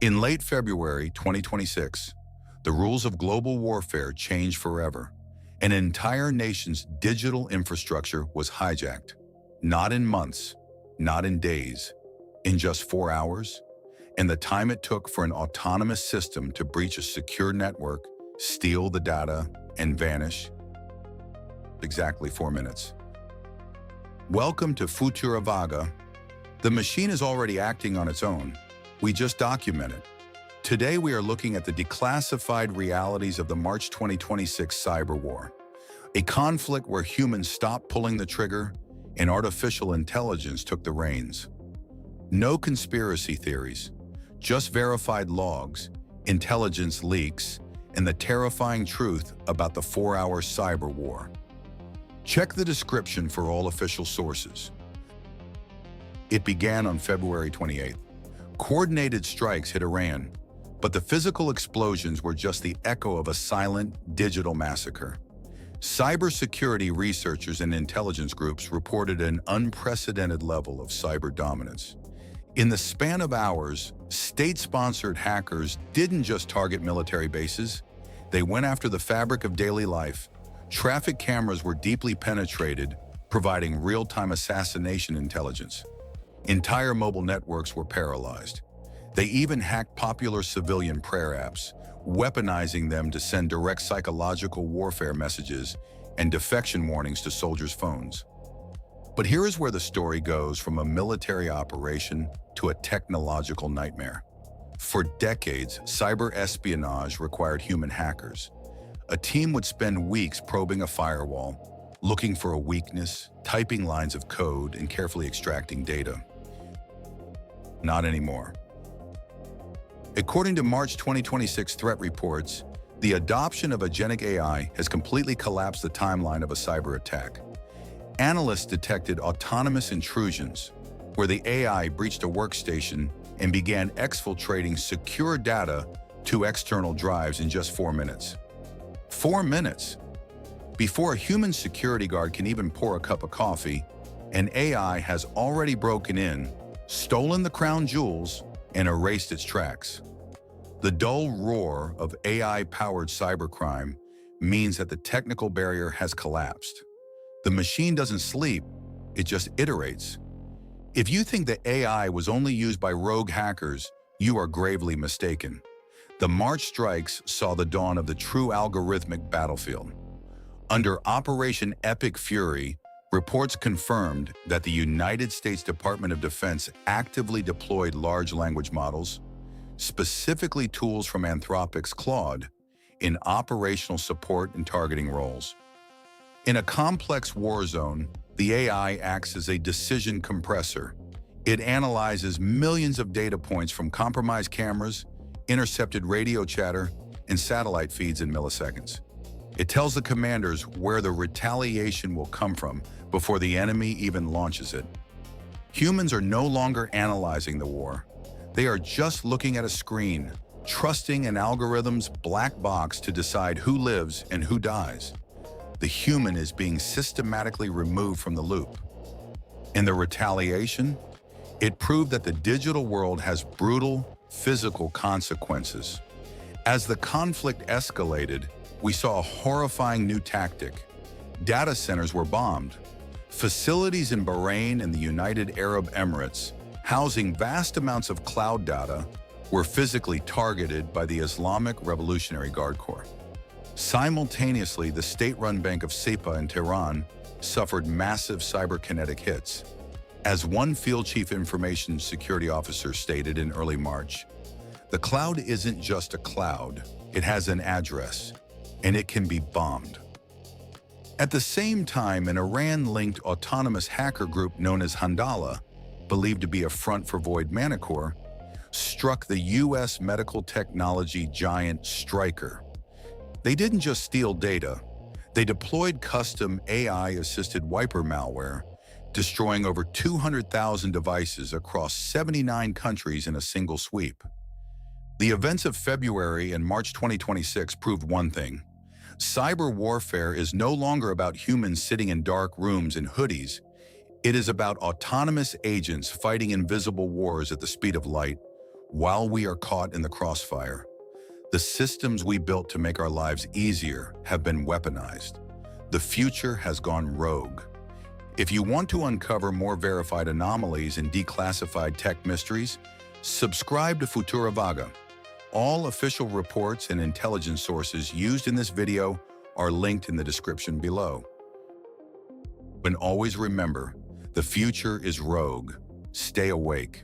In late February 2026, the rules of global warfare changed forever. An entire nation's digital infrastructure was hijacked. Not in months, not in days, in just 4 hours, and the time it took for an autonomous system to breach a secure network, steal the data, and vanish. Exactly 4 minutes. Welcome to Futura Vaga. The machine is already acting on its own. We just document it. Today we are looking at the declassified realities of the March 2026 cyber war, a conflict where humans stopped pulling the trigger and artificial intelligence took the reins. No conspiracy theories, just verified logs, intelligence leaks, and the terrifying truth about the 4-hour cyber war. Check the description for all official sources. It began on February 28th. Coordinated strikes hit Iran, but the physical explosions were just the echo of a silent digital massacre. Cybersecurity researchers and intelligence groups reported an unprecedented level of cyber dominance. In the span of hours, state-sponsored hackers didn't just target military bases, they went after the fabric of daily life. Traffic cameras were deeply penetrated, providing real-time assassination intelligence. Entire mobile networks were paralyzed. They even hacked popular civilian prayer apps, weaponizing them to send direct psychological warfare messages and defection warnings to soldiers' phones. But here is where the story goes from a military operation to a technological nightmare. For decades, cyber espionage required human hackers. A team would spend weeks probing a firewall, looking for a weakness, typing lines of code, and carefully extracting data. Not anymore. According to March 2026 threat reports, the adoption of agentic AI has completely collapsed the timeline of a cyber attack. Analysts detected autonomous intrusions, where the AI breached a workstation and began exfiltrating secure data to external drives in just 4 minutes. 4 minutes! Before a human security guard can even pour a cup of coffee, an AI has already broken in, stolen the crown jewels, and erased its tracks. The dull roar of AI-powered cybercrime means that the technical barrier has collapsed. The machine doesn't sleep, it just iterates. If you think that AI was only used by rogue hackers, you are gravely mistaken. The March strikes saw the dawn of the true algorithmic battlefield. Under Operation Epic Fury, reports confirmed that the United States Department of Defense actively deployed large language models, specifically tools from Anthropic's Claude, in operational support and targeting roles. In a complex war zone, the AI acts as a decision compressor. It analyzes millions of data points from compromised cameras, intercepted radio chatter, and satellite feeds in milliseconds. It tells the commanders where the retaliation will come from before the enemy even launches it. Humans are no longer analyzing the war. They are just looking at a screen, trusting an algorithm's black box to decide who lives and who dies. The human is being systematically removed from the loop. In the retaliation, it proved that the digital world has brutal, physical consequences. As the conflict escalated, we saw a horrifying new tactic. Data centers were bombed. Facilities in Bahrain and the United Arab Emirates, housing vast amounts of cloud data, were physically targeted by the Islamic Revolutionary Guard Corps. Simultaneously, the state-run Bank of Sepa in Tehran suffered massive cyberkinetic hits. As one field chief information security officer stated in early March, the cloud isn't just a cloud, it has an address, and it can be bombed. At the same time, an Iran-linked autonomous hacker group known as Handala, believed to be a front for Void Manticore, struck the U.S. medical technology giant Stryker. They didn't just steal data, they deployed custom AI-assisted wiper malware, destroying over 200,000 devices across 79 countries in a single sweep. The events of February and March 2026 proved one thing. Cyber warfare is no longer about humans sitting in dark rooms in hoodies. It is about autonomous agents fighting invisible wars at the speed of light, While we are caught in the crossfire, the systems we built to make our lives easier have been weaponized. The future has gone rogue. If you want to uncover more verified anomalies and declassified tech mysteries, subscribe to Futura Vaga. All official reports and intelligence sources used in this video are linked in the description below. And always remember, the future is rogue. Stay awake.